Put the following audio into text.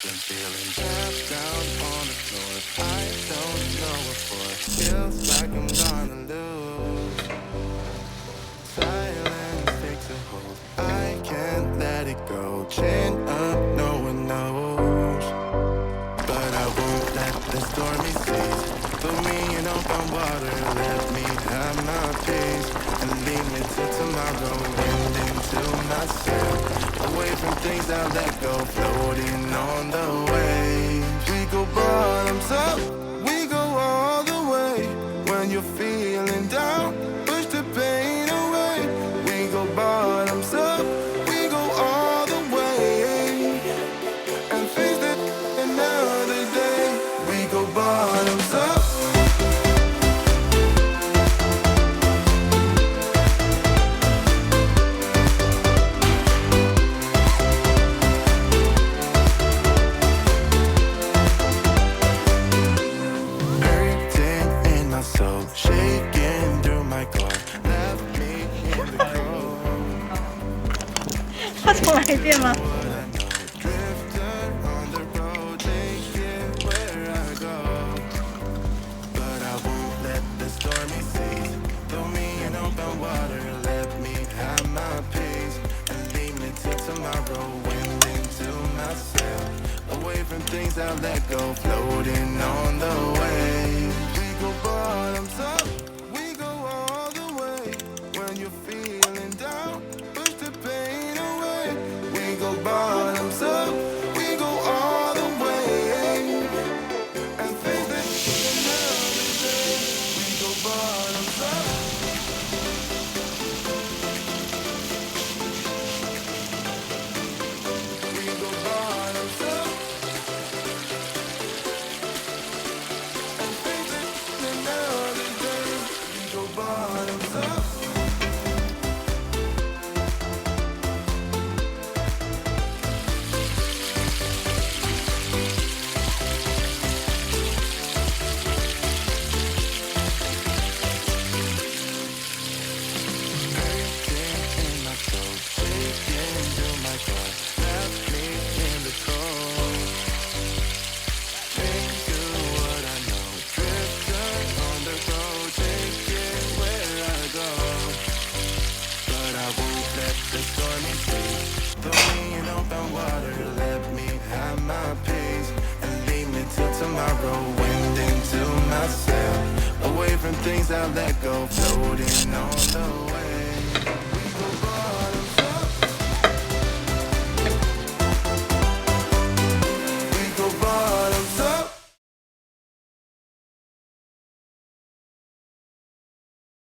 been feeling trapped down on the floor. I don't know what for. Feels like I'm gonna lose. Silence takes a hold. I can't let it go. Chin up, no one knows. But I won't let the stormy seas fill me in open water. Let me have my peace and leave me till tomorrow. Wind into my sail, away from things I let go. Floating on the waves, we go bottoms up, we go all the way. When you're feeling down, push the pain away. We go bottoms up, we go all the way. And face it another day. We go bottoms up. Hurting in my soul, shaking through my core. Left me in the cold. 要重来一遍吗？ What I know, drifter on the road, taking where I go. But I won't let the stormy seas throw me in open water. Let me have my peace and leave me till tomorrow. Wind into my sail, away from things I let go. Floating on the waves, we go bottoms up, we go all the way. When you're feeling down, push the pain away. We go bottoms up, we go all the way. And face it another day. We go bottoms up. We go bottoms up. And face it another day. We go bottoms up. Hurting in my soul, shaking through my core. Left me in the cold. Into what I know, drifter on the road, taking where I go. But I won't let the stormy seas throw me in open water. Let me have my peace and leave me till tomorrow. Wind into my sail, away from things I let go. Floating on the way.